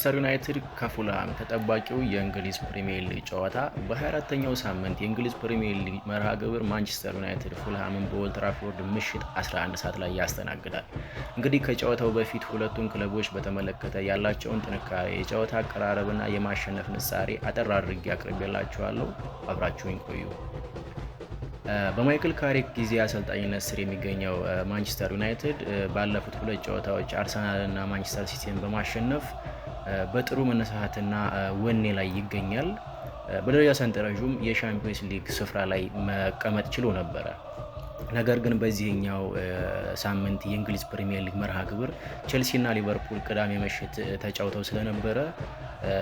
ማንቸስተር ዩናይትድ ከፉልሃም ተጠባቂው የእንግሊዝ ፕሪሚየር ሊግ ጨዋታ በ24ኛው ሳምንት የእንግሊዝ ፕሪሚየር ሊግ መርሃ ግብር ማንቸስተር ዩናይትድ ፉልሃምን በኦልድ ትራፎርድ ምሽት 11 ሰዓት ላይ ያስተናግዳል። እንግዲህ ከጨዋታው በፊት ሁለቱን ክለቦች በተመለከተ ያላቸውን ጥንካሬ፣ የጨዋታ አቀራረብና የማሸነፍ ንጻሬ አጠር አድርጌ አቅርቤላችኋለሁ። አብራችሁኝ ቆዩ። በማይክል ካሪክ ጊዜ አሰልጣኝነት ስር የሚገኘው ማንቸስተር ዩናይትድ ባለፉት ሁለት ጨዋታዎች አርሰናልና ማንቸስተር ሲቲን በማሸነፍ በጥሩ መነሳሳትና ወኔ ላይ ይገኛል። በደረጃ ሰንጠረዡም የሻምፒዮንስ ሊግ ስፍራ ላይ መቀመጥ ችሎ ነበረ። ነገር ግን በዚህኛው ሳምንት የእንግሊዝ ፕሪሚየር ሊግ መርሃ ግብር ቼልሲና ሊቨርፑል ቅዳሜ ምሽት ተጫውተው ስለነበረ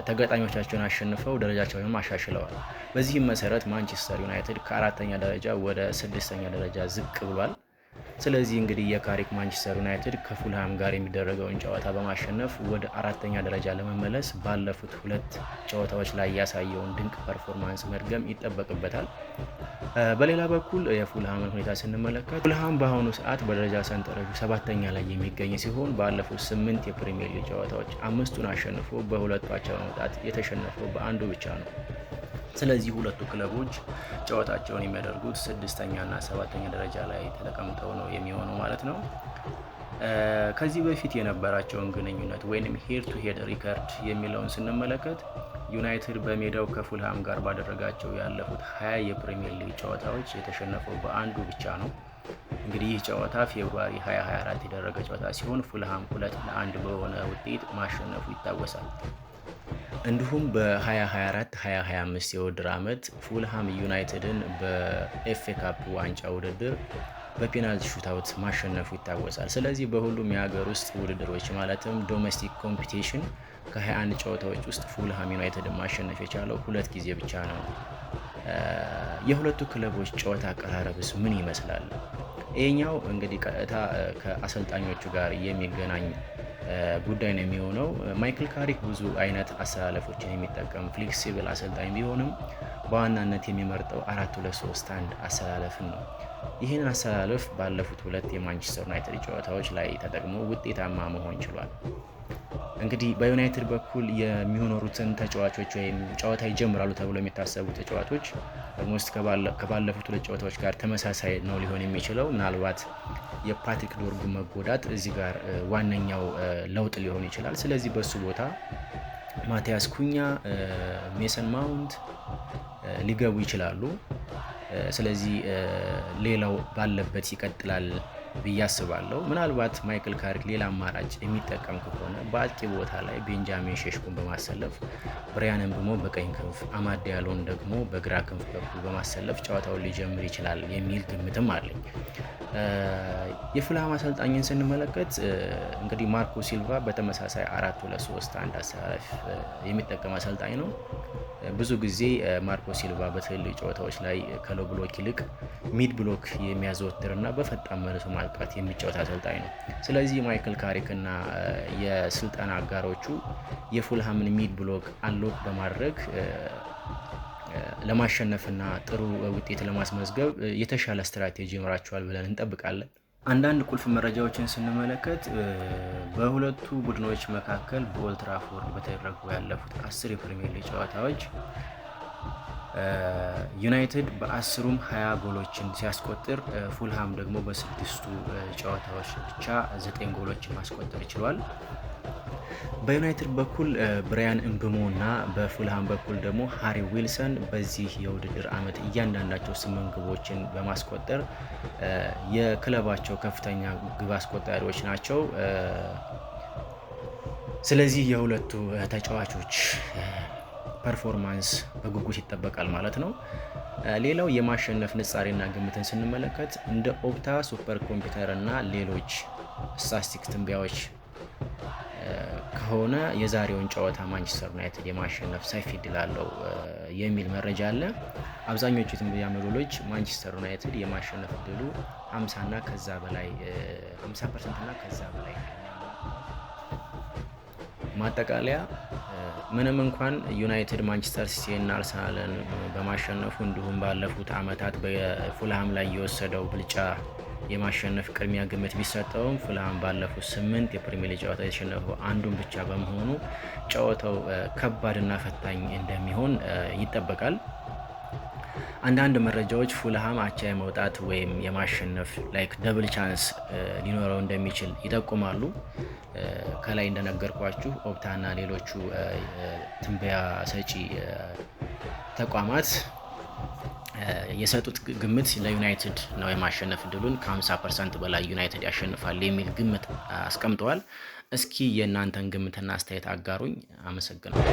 ተጋጣሚዎቻቸውን አሸንፈው ደረጃቸውን አሻሽለዋል። በዚህም መሰረት ማንቸስተር ዩናይትድ ከአራተኛ ደረጃ ወደ ስድስተኛ ደረጃ ዝቅ ብሏል። ስለዚህ እንግዲህ የካሪክ ማንቸስተር ዩናይትድ ከፉልሃም ጋር የሚደረገውን ጨዋታ በማሸነፍ ወደ አራተኛ ደረጃ ለመመለስ ባለፉት ሁለት ጨዋታዎች ላይ ያሳየውን ድንቅ ፐርፎርማንስ መድገም ይጠበቅበታል። በሌላ በኩል የፉልሃምን ሁኔታ ስንመለከት ፉልሃም በአሁኑ ሰዓት በደረጃ ሰንጠረዡ ሰባተኛ ላይ የሚገኝ ሲሆን ባለፉት 8 የፕሪሚየር ሊግ ጨዋታዎች 5ቱን አሸንፎ በሁለቱ አቻ በመውጣት የተሸነፈው በአንዱ ብቻ ነው። ስለዚህ ሁለቱ ክለቦች ጨዋታቸውን የሚያደርጉት 6ኛና 7ኛ ደረጃ ላይ ተቀምጠው ነው የሚሆነው ማለት ነው። ከዚህ በፊት የነበራቸውን ግንኙነት ወይንም ሄድ ቱ ሄድ ሪከርድ የሚለውን ስንመለከት ዩናይትድ በሜዳው ከፉልሃም ጋር ባደረጋቸው ያለፉት 20 የፕሪሚየር ሊግ ጨዋታዎች የተሸነፈው በአንዱ ብቻ ነው። እንግዲህ ይህ ጨዋታ ፌብሩዋሪ 2024 የተደረገ ጨዋታ ሲሆን ፉልሃም 2-1 በሆነ ውጤት ማሸነፉ ይታወሳል። እንዲሁም በ2024-2025 የውድድር ዓመት ፉልሃም ዩናይትድን በኤፍኤ ካፕ ዋንጫ ውድድር በፔናልቲ ሹታውት ማሸነፉ ይታወሳል። ስለዚህ በሁሉም የሀገር ውስጥ ውድድሮች ማለትም ዶሜስቲክ ኮምፒቲሽን ከ21 ጨዋታዎች ውስጥ ፉልሃም ዩናይትድን ማሸነፍ የቻለው 2 ጊዜ ብቻ ነው። የሁለቱ ክለቦች ጨዋታ አቀራረብስ ምን ይመስላል? ይሄኛው እንግዲህ ቀጥታ ከአሰልጣኞቹ ጋር የሚገናኝ ጉዳይ ነው የሚሆነው። ማይክል ካሪክ ብዙ አይነት አሰላለፎችን የሚጠቀም ፍሌክሲብል አሰልጣኝ ቢሆንም በዋናነት የሚመርጠው 4-2-3-1 አሰላለፍን ነው። ይህንን አሰላለፍ ባለፉት ሁለት የማንቸስተር ዩናይትድ ጨዋታዎች ላይ ተጠቅሞ ውጤታማ መሆን ችሏል። እንግዲህ በዩናይትድ በኩል የሚኖሩትን ተጫዋቾች ወይም ጨዋታ ይጀምራሉ ተብሎ የሚታሰቡ ተጫዋቾች ኦልሞስት ከባለፉት ሁለት ጨዋታዎች ጋር ተመሳሳይ ነው ሊሆን የሚችለው። ምናልባት የፓትሪክ ዶርጉ መጎዳት እዚህ ጋር ዋነኛው ለውጥ ሊሆን ይችላል። ስለዚህ በሱ ቦታ ማቲያስ ኩኛ፣ ሜሰን ማውንት ሊገቡ ይችላሉ። ስለዚህ ሌላው ባለበት ይቀጥላል ብዬ አስባለሁ። ምናልባት ማይክል ካሪክ ሌላ አማራጭ የሚጠቀም ከሆነ በአጥቂ ቦታ ላይ ቤንጃሚን ሼሽኮን በማሰለፍ ብራያን ምቤሞ በቀኝ ክንፍ፣ አማድ ዲያሎን ደግሞ በግራ ክንፍ በኩል በማሰለፍ ጨዋታውን ሊጀምር ይችላል የሚል ግምትም አለኝ። የፉልሃም አሰልጣኝን ስንመለከት እንግዲህ ማርኮ ሲልቫ በተመሳሳይ 4-2-3-1 አሰላለፍ የሚጠቀም አሰልጣኝ ነው። ብዙ ጊዜ ማርኮ ሲልቫ በትልልቅ ጨዋታዎች ላይ ከሎ ብሎክ ይልቅ ሚድ ብሎክ የሚያዘወትርና በፈጣን መልሶ ማጥቃት የሚጫወት አሰልጣኝ ነው። ስለዚህ ማይክል ካሪክ እና የስልጠና አጋሮቹ የፉልሃምን ሚድ ብሎክ አንሎክ በማድረግ ለማሸነፍና ጥሩ ውጤት ለማስመዝገብ የተሻለ ስትራቴጂ ይኖራቸዋል ብለን እንጠብቃለን። አንዳንድ ቁልፍ መረጃዎችን ስንመለከት በሁለቱ ቡድኖች መካከል በኦልድ ትራፎርድ በተደረጉ ያለፉት 10 የፕሪሚየር ሊግ ጨዋታዎች ዩናይትድ በ10ሩም 20 ጎሎችን ሲያስቆጥር ፉልሃም ደግሞ በ6ቱ ጨዋታዎች ብቻ 9 ጎሎችን ማስቆጠር ችሏል። በዩናይትድ በኩል ብራያን ምቤሞ እና በፉልሃም በኩል ደግሞ ሃሪ ዊልሰን በዚህ የውድድር ዓመት እያንዳንዳቸው 8 ግቦችን በማስቆጠር የክለባቸው ከፍተኛ ግብ አስቆጣሪዎች ናቸው። ስለዚህ የሁለቱ ተጫዋቾች ፐርፎርማንስ በጉጉት ይጠበቃል ማለት ነው። ሌላው የማሸነፍ ንጻሬና ግምትን ስንመለከት እንደ ኦፕታ ሱፐር ኮምፒውተር እና ሌሎች ስታቲስቲክስ ትንበያዎች ከሆነ የዛሬውን ጨዋታ ማንቸስተር ዩናይትድ የማሸነፍ ሰፊ እድል አለው የሚል መረጃ አለ። አብዛኞቹ የትንበያ ሞዴሎች ማንቸስተር ዩናይትድ የማሸነፍ እድሉ 50% እና ከዛ በላይ ማጠቃለያ ምንም እንኳን ዩናይትድ ማንቸስተር ሲቲ እና አርሰናልን በማሸነፉ እንዲሁም ባለፉት ዓመታት በፉልሃም ላይ የወሰደው ብልጫ የማሸነፍ ቅድሚያ ግምት ቢሰጠውም ፉልሃም ባለፉት 8 የፕሪሚየር ሊግ ጨዋታ የተሸነፈው አንዱን ብቻ በመሆኑ ጨዋታው ከባድና ፈታኝ እንደሚሆን ይጠበቃል። አንዳንድ መረጃዎች ፉልሃም አቻ የመውጣት ወይም የማሸነፍ ላይክ ደብል ቻንስ ሊኖረው እንደሚችል ይጠቁማሉ። ከላይ እንደነገርኳችሁ ኦፕታና ሌሎቹ ትንበያ ሰጪ ተቋማት የሰጡት ግምት ለዩናይትድ ነው የማሸነፍ እድሉን ከ50% በላይ ዩናይትድ ያሸንፋል የሚል ግምት አስቀምጠዋል። እስኪ የእናንተን ግምትና አስተያየት አጋሩኝ። አመሰግናለሁ።